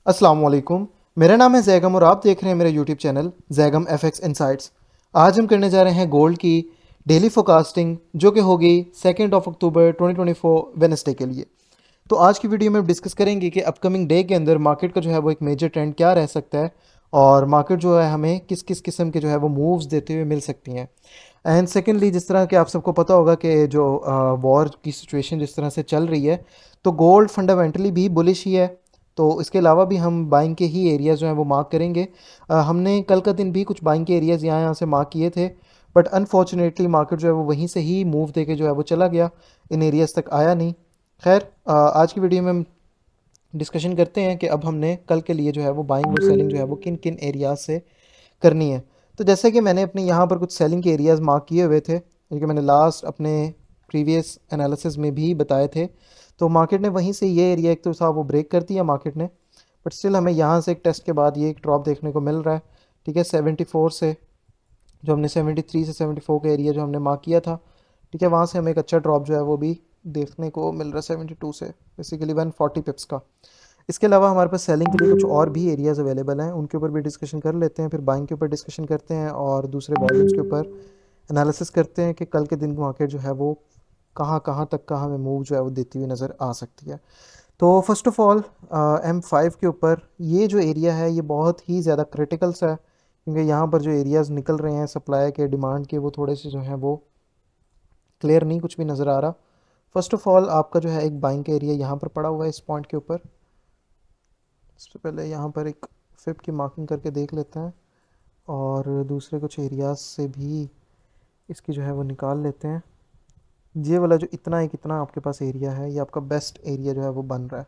अस्सलाम वालेकुम। मेरा नाम है जैगम और आप देख रहे हैं मेरा YouTube channel Zaigham FX insights. आज हम करने जा रहे हैं गोल्ड की डेली फोरकास्टिंग जो कि होगी 2 अक्टूबर 2024 वेनसडे के लिए। तो आज की वीडियो में डिस्कस करेंगे कि अपकमिंग डे के अंदर मार्केट का जो है वो एक मेजर ट्रेंड क्या रह सकता है और मार्केट जो है हमें किस किस किस्म के जो है वो मूव्स देते हुए मिल सकती हैं। एंड सेकेंडली, जिस तरह कि आप सबको पता होगा कि जो वॉर की सिचुएशन जिस तरह से चल रही है, तो गोल्ड फंडामेंटली भी बुलिश ही है। तो इसके अलावा भी हम बाइंग के ही एरियाज़ जो हैं वो मार्क करेंगे। हमने कल का दिन भी कुछ बाइंग के एरियाज़ यहाँ से मार्क किए थे, बट अनफॉर्चुनेटली मार्केट जो है वो वहीं से ही मूव दे के जो है वो चला गया, इन एरियाज़ तक आया नहीं। खैर, आज की वीडियो में हम डिस्कशन करते हैं कि अब हमने कल के लिए जो है वो बाइंग और सेलिंग जो है वो किन किन एरियाज से करनी है। तो जैसे कि मैंने अपने यहाँ पर कुछ सेलिंग के एरियाज़ मार्क किए हुए थे, क्योंकि मैंने लास्ट अपने प्रीवियस एनालिसिस में भी बताए थे। तो मार्केट ने वहीं से ये एरिया एक तो था वो ब्रेक कर दिया मार्केट ने, बट स्टिल हमें यहाँ से एक टेस्ट के बाद ये एक ड्रॉप देखने को मिल रहा है। ठीक है, 74 से जो हमने 73 से 74 का एरिया जो हमने मार्क किया था, ठीक है, वहाँ से हमें एक अच्छा ड्रॉप जो है वो भी देखने को मिल रहा है 72 से, बेसिकली 140 पिप्स का। इसके अलावा हमारे पास सेलिंग के लिए कुछ और भी एरियाज़ अवेलेबल हैं, उनके ऊपर भी डिस्कशन कर लेते हैं, फिर बाइंग के ऊपर डिस्कशन करते हैं और दूसरे वॉल्यूम्स के ऊपर एनालिसिस करते हैं कि कल के दिन मार्केट जो है वो कहाँ कहाँ तक का हमें मूव जो है वो देती हुई नज़र आ सकती है। तो फर्स्ट ऑफ ऑल, M5 के ऊपर ये जो एरिया है ये बहुत ही ज़्यादा क्रिटिकल सा है, क्योंकि यहाँ पर जो एरियाज़ निकल रहे हैं सप्लाई के डिमांड के, वो थोड़े से जो हैं वो क्लियर नहीं कुछ भी नज़र आ रहा। फर्स्ट ऑफ ऑल आपका जो है एक बाइंग का एरिया यहाँ पर पड़ा हुआ है इस पॉइंट के ऊपर। सबसे पहले यहाँ पर एक फिप की मार्किंग करके देख लेते हैं और दूसरे कुछ एरियाज से भी इसकी जो है वो निकाल लेते हैं। ये वाला जो इतना आपके पास एरिया है ये आपका बेस्ट एरिया जो है वो बन रहा है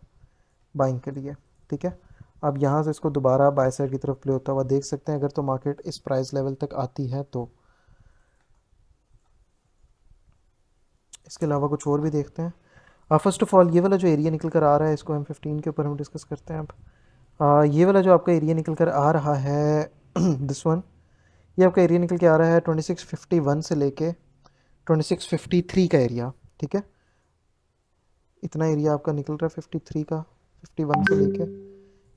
बाइंग के लिए। ठीक है, अब यहाँ से इसको दोबारा बाय साइड की तरफ प्ले होता हुआ देख सकते हैं, अगर तो मार्केट इस प्राइस लेवल तक आती है तो। इसके अलावा कुछ और भी देखते हैं। फर्स्ट ऑफ ऑल ये वाला जो एरिया निकल कर आ रहा है इसको M15 के ऊपर हम डिस्कस करते हैं अब। ये वाला जो आपका एरिया निकल कर आ रहा है दिस वन, ये आपका एरिया निकल के आ रहा है 2651 से लेके 2653 का एरिया। ठीक है, इतना एरिया आपका निकल रहा है 53 का, 51 से लेके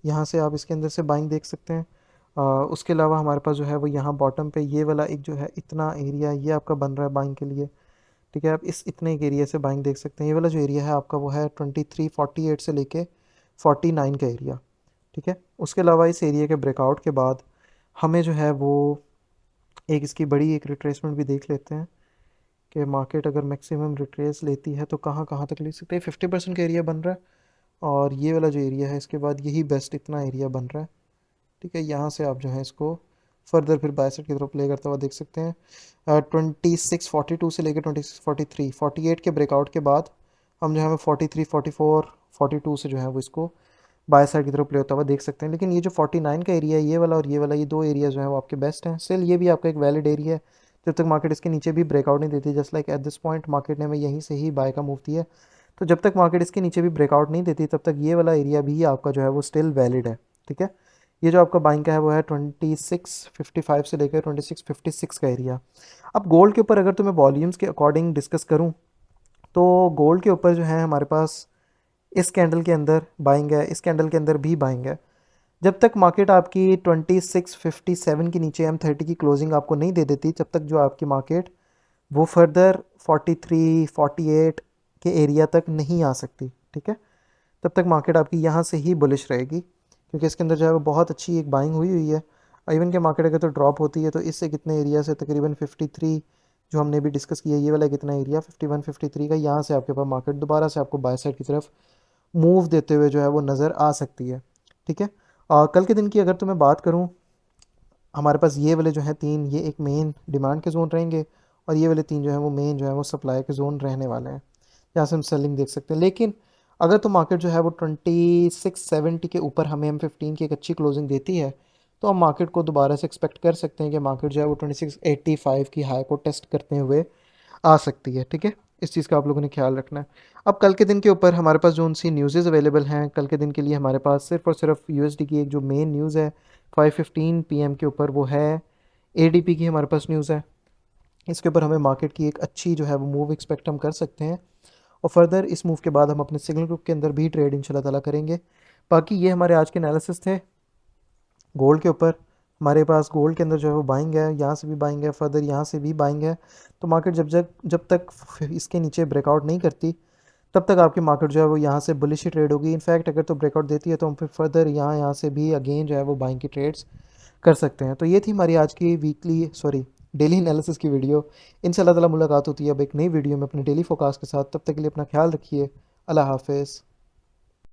यहाँ से आप इसके अंदर से बाइंग देख सकते हैं। उसके अलावा हमारे पास जो है वो यहाँ बॉटम पे ये वाला एक जो है इतना एरिया ये आपका बन रहा है बाइंग के लिए। ठीक है, आप इस इतने एक एरिया से बाइंग देख सकते हैं। ये वाला जो एरिया है आपका वो है 2348 से लेके 49 का एरिया। ठीक है, उसके अलावा इस एरिया के ब्रेकआउट के बाद हमें जो है वो एक इसकी बड़ी एक रिट्रेसमेंट भी देख लेते हैं कि मार्केट अगर मैक्सिमम रिट्रेस लेती है तो कहाँ कहाँ तक ले सकते हैं। 50% का एरिया बन रहा है और ये वाला जो एरिया है इसके बाद यही बेस्ट इतना एरिया बन रहा है। ठीक है, यहाँ से आप जो है इसको फर्दर फिर बायसेट की तरफ प्ले करता हुआ देख सकते हैं। 2642 से लेकर 2643 48 के ब्रेकआउट के बाद हम जो है 43 44 42 से जो है वो इसको बाय साइड की तरफ प्ले होता हुआ देख सकते हैं। लेकिन ये जो 49 का एरिया है ये वाला और ये वाला, ये दो एरिया जो है वो आपके बेस्ट हैं। स्टिल ये भी आपका एक वैलिड एरिया है जब तक मार्केट इसके नीचे भी ब्रेकआउट नहीं देती। Just like at this point market ने हमें यहीं से ही बाय का मूव दिया है, तो जब तक मार्केट इसके नीचे भी ब्रेकआउट नहीं देती तब तक ये वाला एरिया भी आपका जो है वो स्टिल वैलिड है। ठीक है, ये जो आपका बाइंग का है वो है 2655 से लेकर 2656 का एरिया। अब गोल्ड के ऊपर अगर तो मैं वॉल्यूम्स के अकॉर्डिंग डिस्कस करूँ, तो गोल्ड के ऊपर जो है हमारे पास इस कैंडल के अंदर बाइंग है, इस कैंडल के अंदर भी बाइंग है। जब तक मार्केट आपकी 2657 के नीचे M30 की क्लोजिंग आपको नहीं दे देती तब तक जो आपकी मार्केट वो फर्दर 43 48 के एरिया तक नहीं आ सकती। ठीक है, तब तक मार्केट आपकी यहाँ से ही बुलिश रहेगी, क्योंकि इसके अंदर जो है वो बहुत अच्छी एक बाइंग हुई हुई है। इवन के मार्केट अगर तो ड्रॉप होती है तो इससे कितने एरिया से तकरीबन 53 जो हमने भी डिस्कस किया ये वाला कितना एरिया 51 53 का, यहाँ से आपके पास मार्केट दोबारा से आपको बाय साइड की तरफ मूव देते हुए जो है वो नज़र आ सकती है। ठीक है, कल के दिन की अगर तो मैं बात करूँ, हमारे पास ये वाले जो हैं तीन, ये एक मेन डिमांड के जोन रहेंगे और ये वाले तीन जो हैं वो मेन जो है वो सप्लाई के जोन रहने वाले हैं, यहाँ से हम सेलिंग देख सकते हैं। लेकिन अगर तो मार्केट जो है वो 2670 के ऊपर हमें M15 की एक अच्छी क्लोजिंग देती है तो हम मार्केट को दोबारा से एक्सपेक्ट कर सकते हैं कि मार्केट जो है वो 2685 की हाई को टेस्ट करते हुए आ सकती है। ठीक है, इस चीज़ का आप लोगों ने ख्याल रखना है। अब कल के दिन के ऊपर हमारे पास जो उनसी न्यूज़ेज़ अवेलेबल हैं कल के दिन के लिए, हमारे पास सिर्फ और सिर्फ USD की एक जो मेन न्यूज़ है 5:15 PM के ऊपर वो है ADP की हमारे पास न्यूज़ है। इसके ऊपर हमें मार्केट की एक अच्छी जो है वो मूव एक्सपेक्ट हम कर सकते हैं और फर्दर इस मूव के बाद हम अपने सिग्नल ग्रुप के अंदर भी ट्रेड इंशाल्लाह ताला करेंगे। बाकी ये हमारे आज के एनालिसिस थे गोल्ड के ऊपर। हमारे पास गोल्ड के अंदर जो है वो बाइंग है, यहाँ से भी बाइंग है, फर्दर यहाँ से भी बाइंग है। तो मार्केट जब तक इसके नीचे ब्रेकआउट नहीं करती तब तक आपकी मार्केट जो है वो यहाँ से बुलिश ही ट्रेड होगी। इनफैक्ट अगर तो ब्रेकआउट देती है तो हम फिर फर्दर यहाँ से भी अगेन जो है वो बाइंग की ट्रेड्स कर सकते हैं। तो ये थी हमारी आज की डेली एनालिसिस की वीडियो। इंशाल्लाह ताला मुलाकात होती है अब एक नई वीडियो में अपने डेली फोकास्ट के साथ। तब तक के लिए अपना ख्याल रखिए। अल्लाह हाफिज़।